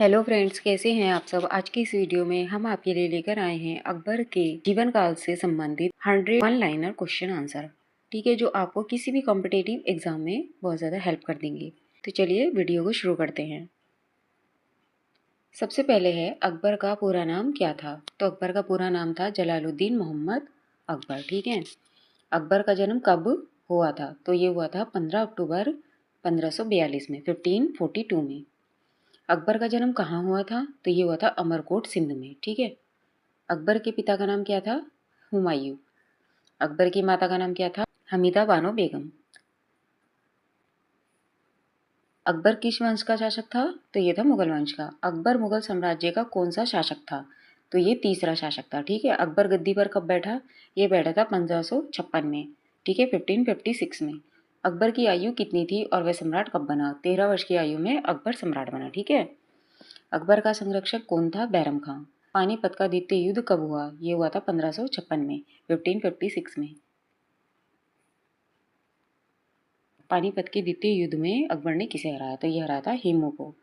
Hello friends, कैसे हैं आप सब। आज की इस वीडियो में हम आपके लिए लेकर आए हैं अकबर के जीवन काल से संबंधित 100 वन लाइनर क्वेश्चन आंसर। ठीक है, जो आपको किसी भी कॉम्पिटेटिव एग्जाम में बहुत ज़्यादा हेल्प कर देंगे। तो चलिए वीडियो को शुरू करते हैं। सबसे पहले है, अकबर का पूरा नाम क्या था। तो अकबर का पूरा नाम था जलालुद्दीन मोहम्मद अकबर। ठीक है, अकबर का जन्म कब हुआ था। तो ये हुआ था 15 अक्टूबर 1542 में, 1542 में। अकबर का जन्म कहाँ हुआ था। तो ये हुआ था अमरकोट सिंध में। ठीक है, अकबर के पिता का नाम क्या था, हुमायूं। अकबर की माता का नाम क्या था, हमीदा बानो बेगम। अकबर किस वंश का शासक था। तो ये था मुगल वंश का। अकबर मुगल साम्राज्य का कौन सा शासक था। तो ये तीसरा शासक था। ठीक है, अकबर गद्दी पर कब बैठा। ये बैठा था 1556 में। ठीक है, 1556 में। अकबर की आयु कितनी थी और वह सम्राट कब बना। 13 वर्ष की आयु में अकबर सम्राट बना। ठीक है, अकबर का संरक्षक कौन था, बैरम खां। पानीपत का द्वितीय युद्ध कब हुआ। ये हुआ था 1556 में, 1556 में। पानीपत के द्वितीय युद्ध में अकबर ने किसे हराया। तो ये हराया था हेमू को।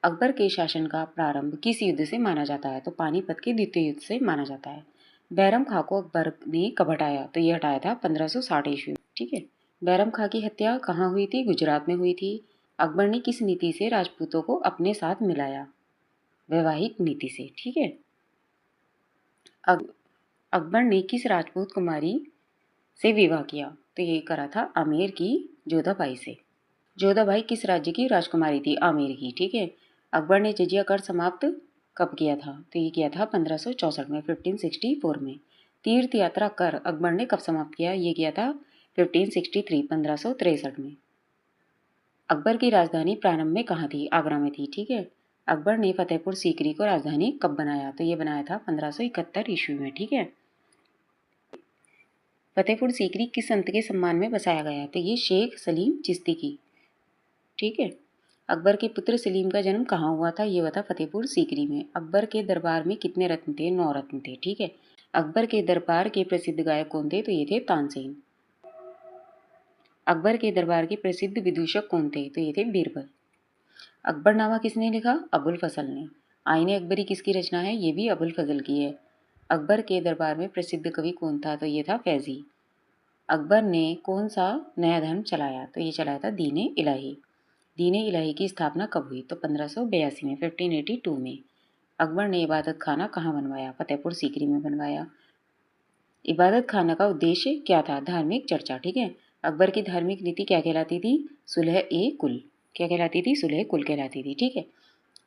अकबर के शासन का प्रारंभ किस युद्ध से माना जाता है। तो पानीपत के द्वितीय युद्ध से माना जाता है। बैरम खां को अकबर ने कब हटाया। तो ये हटाया था 1560 ईस्वी में। ठीक है, बैरम खां की हत्या कहाँ हुई थी, गुजरात में हुई थी। अकबर ने किस नीति से राजपूतों को अपने साथ मिलाया, वैवाहिक नीति से। ठीक है, अकबर ने किस राजपूत कुमारी से विवाह किया। तो ये करा था आमेर की जोधाबाई से। जोधाबाई किस राज्य की राजकुमारी थी, आमेर की। ठीक है, अकबर ने जजिया कर समाप्त कब किया था। तो ये किया था 1564 में, 1564 में। तीर्थ यात्रा कर अकबर ने कब समाप्त किया। ये किया था 1563, 1563 में। अकबर की राजधानी प्रारंभ में कहाँ थी, आगरा में थी। ठीक है, अकबर ने फतेहपुर सीकरी को राजधानी कब बनाया। तो ये बनाया था 1571 ईस्वी में। ठीक है, फतेहपुर सीकरी किस संत के सम्मान में बसाया गया। तो ये शेख सलीम चिश्ती की। ठीक है, अकबर के पुत्र सलीम का जन्म कहाँ हुआ था। ये हुआ था फतेहपुर सीकरी में। अकबर के दरबार में कितने रत्न थे, 9 रत्न थे। ठीक है, अकबर के दरबार के प्रसिद्ध गायक कौन थे। तो ये थे तानसेन। अकबर के दरबार के प्रसिद्ध विदूषक कौन थे। तो ये थे बीरबल। अकबरनामा किसने लिखा, अबुल फजल ने। आईने अकबरी किसकी रचना है, ये भी अबुल फजल की है। अकबर के दरबार में प्रसिद्ध कवि कौन था। तो ये था फैजी। अकबर ने कौन सा नया धर्म चलाया। तो ये चलाया था दीन इलाही। दीन इलाही की स्थापना कब हुई। तो 1582 में, 1582 में। अकबर ने इबादत खाना कहाँ बनवाया, फतेहपुर सीकरी में बनवाया। इबादत खाना का उद्देश्य क्या था, धार्मिक चर्चा। ठीक है, अकबर की धार्मिक नीति क्या कहलाती थी, सुलह ए कुल। क्या कहलाती थी, सुलह कुल कहलाती थी। ठीक है,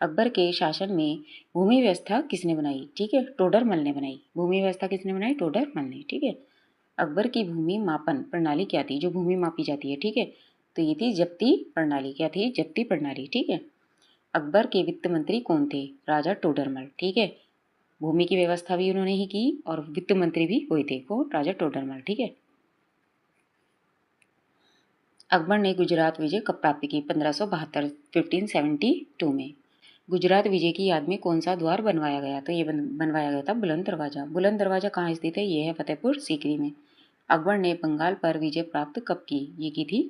अकबर के शासन में भूमि व्यवस्था किसने बनाई। ठीक है, टोडरमल ने बनाई। भूमि व्यवस्था किसने बनाई, टोडरमल ने। ठीक है, अकबर की भूमि मापन प्रणाली क्या थी, जो भूमि मापी जाती है। ठीक है, तो ये थी जब्ती प्रणाली। क्या थी, जब्ती प्रणाली। ठीक है, अकबर के वित्त मंत्री कौन थे, राजा टोडरमल। ठीक है, भूमि की व्यवस्था भी उन्होंने ही की और वित्त मंत्री भी हुए थे, कौन, राजा टोडरमल। ठीक है, अकबर ने गुजरात विजय कब प्राप्त की, 1572, 1572 में। गुजरात विजय की याद में कौन सा द्वार बनवाया गया। तो ये बनवाया गया था बुलंद दरवाजा। बुलंद दरवाजा कहाँ स्थित है, ये है फतेहपुर सीकरी में। अकबर ने बंगाल पर विजय प्राप्त कब की। ये की थी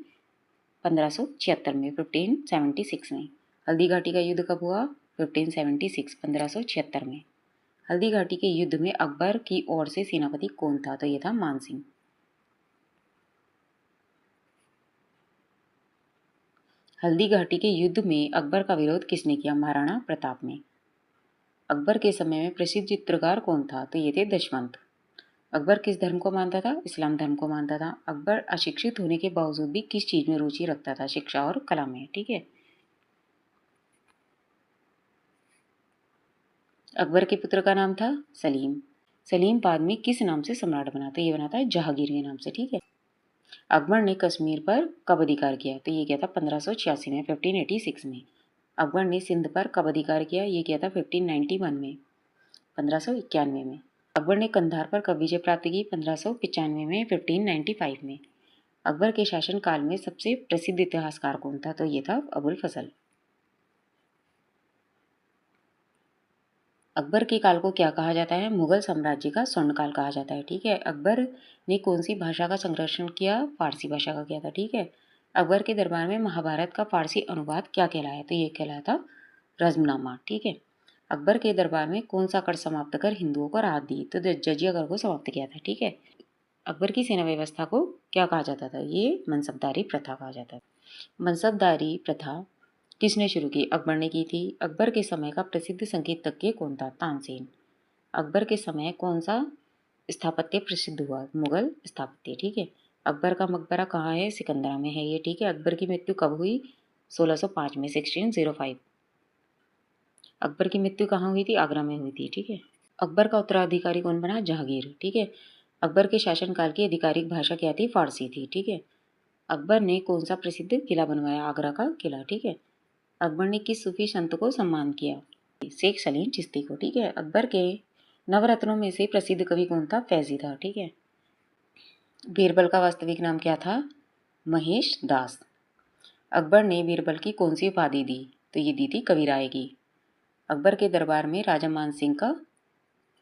1576 में, 1576 में। हल्दी घाटी का युद्ध कब हुआ, 1576, 1576 में। हल्दी घाटी के युद्ध में अकबर की ओर से सेनापति कौन था। तो ये था मान सिंह। हल्दी घाटी के युद्ध में अकबर का विरोध किसने किया, महाराणा प्रताप ने। अकबर के समय में प्रसिद्ध चित्रकार कौन था। तो ये थे दशवंत। अकबर किस धर्म को मानता था, इस्लाम धर्म को मानता था। अकबर अशिक्षित होने के बावजूद भी किस चीज में रुचि रखता था, शिक्षा और कला में। ठीक है, अकबर के पुत्र का नाम था सलीम। सलीम बाद में किस नाम से सम्राट बना। तो ये बना था जहांगीर के नाम से। ठीक है, अकबर ने कश्मीर पर कब अधिकार किया। तो ये किया था 1586 में, 1586 में। अकबर ने सिंध पर कब अधिकार किया। ये किया था 1591 में, 1591 में। अकबर ने कंधार पर कब विजय प्राप्त की, 1595 में, 1595 में। अकबर के शासन काल में सबसे प्रसिद्ध इतिहासकार कौन था। तो ये था अबुल फजल। अकबर के काल को क्या कहा जाता है, मुगल साम्राज्य का स्वर्ण काल कहा जाता है। ठीक है, अकबर ने कौन सी भाषा का संरक्षण किया, फारसी भाषा का किया था। ठीक है, अकबर के दरबार में महाभारत का फारसी अनुवाद क्या कहलाया। तो ये कहलाया था रज़्मनामा, ठीक है। अकबर के दरबार में कौन सा कर समाप्त कर हिंदुओं को राहत दी? तो जजिया कर को समाप्त किया था, ठीक है। अकबर की सेना व्यवस्था को क्या कहा जाता था? ये मनसबदारी प्रथा कहा जाता था। मनसबदारी प्रथा किसने शुरू की? अकबर ने की थी। अकबर के समय का प्रसिद्ध संगीतज्ञ कौन था? तानसेन। अकबर के समय कौन सा स्थापत्य प्रसिद्ध हुआ? मुगल स्थापत्य, ठीक है। अकबर का मकबरा कहाँ है? सिकंदरा में है ये, ठीक है। अकबर की मृत्यु कब हुई? 1605 में, 1605। अकबर की मृत्यु कहाँ हुई थी? आगरा में हुई थी, ठीक है। अकबर का उत्तराधिकारी कौन बना? जहांगीर, ठीक है। अकबर के शासनकाल की आधिकारिक भाषा क्या थी? फारसी थी, ठीक है। अकबर ने कौन सा प्रसिद्ध किला बनवाया? आगरा का किला, ठीक है। अकबर ने किस सूफी संत को सम्मान किया? शेख सलीम चिश्ती को, ठीक है। अकबर के नवरत्नों में से प्रसिद्ध कवि कौन था? फैजी था, ठीक है। बीरबल का वास्तविक नाम क्या था? महेश दास। अकबर ने बीरबल की कौन सी उपाधि दी? तो ये दी थी कविराय की। अकबर के दरबार में राजा मान सिंह का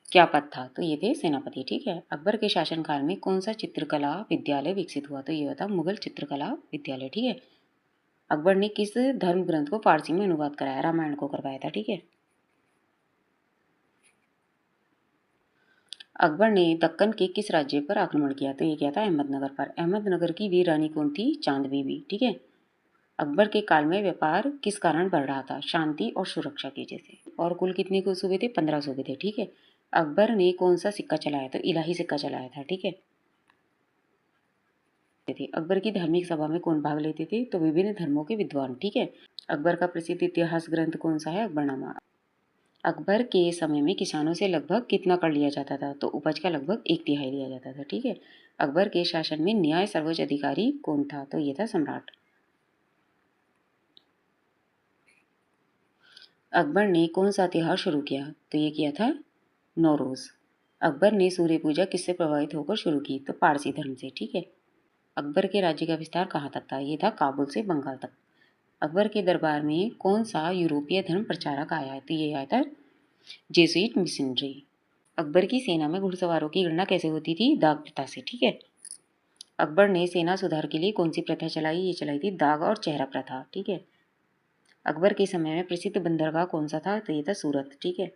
क्या पद था? तो ये थे सेनापति, ठीक है। अकबर के शासनकाल में कौन सा चित्रकला विद्यालय विकसित हुआ? तो ये था मुगल चित्रकला विद्यालय, ठीक है। अकबर ने किस धर्म ग्रंथ को फारसी में अनुवाद कराया? रामायण को करवाया था, ठीक है। अकबर ने दक्कन के किस राज्य पर आक्रमण किया? तो ये क्या था? अहमदनगर पर। अहमदनगर की वीर रानी कौन थी? चांद बीबी, ठीक है। अकबर के काल में व्यापार किस कारण बढ़ रहा था? शांति और सुरक्षा की वजह से। और कुल कितने को सूबे थे? 15 सूबे थे, ठीक है। अकबर ने कौन सा सिक्का चलाया? तो इलाही सिक्का चलाया था, ठीक है। अकबर की धार्मिक सभा में कौन भाग लेते थे? तो विभिन्न धर्मों के विद्वान, ठीक है। अकबर का प्रसिद्ध इतिहास ग्रंथ कौन सा है? अकबरनामा। अकबर के समय में किसानों से लगभग कितना कर लिया जाता था? तो उपज का लगभग 1/3 लिया जाता था, ठीक है। अकबर के शासन में न्याय सर्वोच्च अधिकारी कौन था? तो ये था सम्राट। अकबर ने कौन सा त्योहार शुरू किया? तो ये किया था नौरोज। अकबर ने सूर्य पूजा किससे प्रभावित होकर शुरू की? तो पारसी धर्म से, ठीक है। अकबर के राज्य का विस्तार कहाँ तक था? ये था काबुल से बंगाल तक। अकबर के दरबार में कौन सा यूरोपीय धर्म प्रचारक आया है? तो ये आया था जेसुइट मिशनरी। अकबर की सेना में घुड़सवारों की गणना कैसे होती थी? दाग प्रथा से, ठीक है। अकबर ने सेना सुधार के लिए कौन सी प्रथा चलाई? ये चलाई थी दाग और चेहरा प्रथा, ठीक है। अकबर के समय में प्रसिद्ध बंदरगाह कौन सा था? तो ये था सूरत, ठीक है।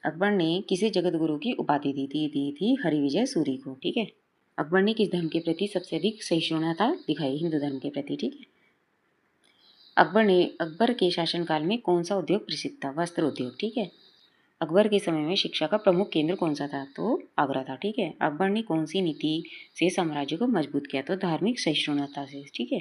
अकबर ने किसे जगत गुरु की उपाधि दी थी हरिविजय सूरी को, ठीक है। अकबर ने किस धर्म के प्रति सबसे अधिक सहिष्णुता दिखाई? हिंदू धर्म के प्रति, ठीक है। अकबर के शासनकाल में कौन सा उद्योग प्रसिद्ध था? वस्त्र उद्योग, ठीक है। अकबर के समय में शिक्षा का प्रमुख केंद्र कौन सा था? तो आगरा था, ठीक है। अकबर ने कौन सी नीति से साम्राज्य को मजबूत किया? तो धार्मिक सहिष्णुता से, ठीक है।